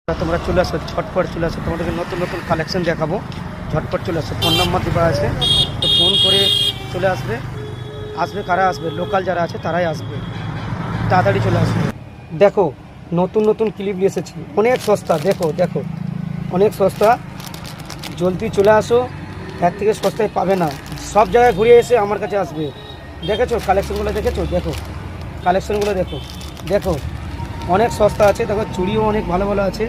তোমরা চলে আসো, ঝটপট চলে আসো, তোমাদেরকে নতুন নতুন কালেকশন দেখাবো। ঝটপট চলে আসো, ফোন নাম্বার দেওয়া আছে, তো ফোন করে চলে আসবে। কারা আসবে? লোকাল যারা আছে তারাই আসবে, তাড়াতাড়ি চলে আসবে। দেখো নতুন নতুন ক্লিপ নিয়ে এসেছি, অনেক সস্তা। দেখো দেখো অনেক সস্তা, জলদি চলে আসো, এর থেকে সস্তায় পাবে না। সব জায়গায় ঘুরে এসে আমার কাছে আসবে। দেখেছো কালেকশনগুলো? দেখেছো? দেখো কালেকশনগুলো, দেখো দেখো অনেক সস্তা আছে। দেখো চুড়িও অনেক ভালো ভালো আছে,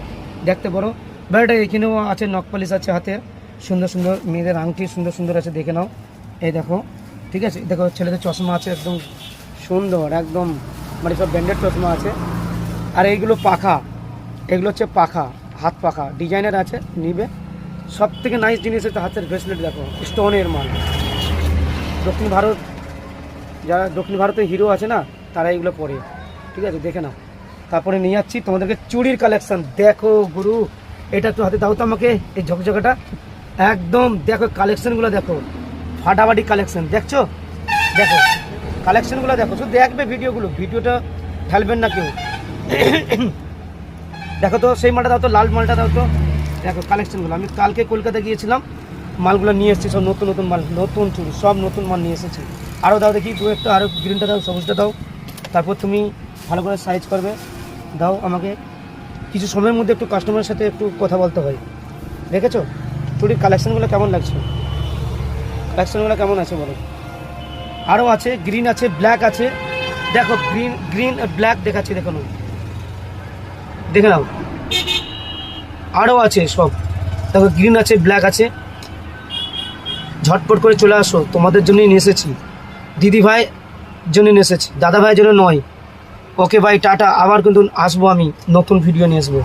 দেখতে পারো। বাট এখানেও আছে নখ পালিশ আছে, হাতে সুন্দর সুন্দর মেয়েদের আংটি সুন্দর সুন্দর আছে, দেখে নাও। এই দেখো, ঠিক আছে। দেখো ছেলেদের চশমা আছে, একদম সুন্দর, একদম মানে সব ব্র্যান্ডেড চশমা আছে। আর এইগুলো পাখা, এগুলো হচ্ছে পাখা, হাত পাখা ডিজাইনের আছে, নিবে। সব থেকে নাইস জিনিস হচ্ছে হাতের ব্রেসলেট, দেখো স্টোনের মাল। দক্ষিণ ভারত, যারা দক্ষিণ ভারতের হিরো আছে না, তারা এগুলো পরে, ঠিক আছে, দেখে নাও। তারপরে নিয়ে যাচ্ছি তোমাদেরকে চুড়ির কালেকশন। দেখো গুরু, এটা একটু হাতে দাও তো আমাকে, এই ঝকঝকাটা একদম। দেখো কালেকশনগুলো, দেখো ফাটাফাটি কালেকশন, দেখছো? দেখো কালেকশনগুলো দেখো, শুধু দেখবে ভিডিওটা ফেলবেন না কেউ। দেখো তো সেই মালটা দাও তো, লাল মালটা দাও তো। দেখো কালেকশনগুলো, আমি কালকে কলকাতা গিয়েছিলাম, মালগুলো নিয়ে এসেছি, সব নতুন নতুন মাল, নতুন চুড়ি, সব নতুন মাল নিয়ে এসেছি। আরও দাও দেখি, দু একটা আরও গ্রিনটা দাও, সবুজটা দাও। তারপর তুমি ভালো করে সাইজ করবে, দাও আমাকে। কিছু সময়ের মধ্যে একটু কাস্টমারের সাথে একটু কথা বলতে হয়। দেখেছো চুড়ির কালেকশনগুলো কেমন লাগছে? কালেকশনগুলো কেমন আছে বলো? আরও আছে, গ্রিন আছে, ব্ল্যাক আছে। দেখো গ্রিন আর ব্ল্যাক দেখাচ্ছি, দেখো না, দেখে নাও। আরও আছে সব, দেখো গ্রিন আছে, ব্ল্যাক আছে। ঝটপট করে চলে আসো, তোমাদের জন্যই নিয়ে এসেছি, দিদি ভাই জন্য নিয়ে এসেছি, দাদা ভাইয়ের জন্য নয়। ওকে ভাই, টাটা। আবার কিন্তু আসবো, আমি নতুন ভিডিও নিয়ে আসবো।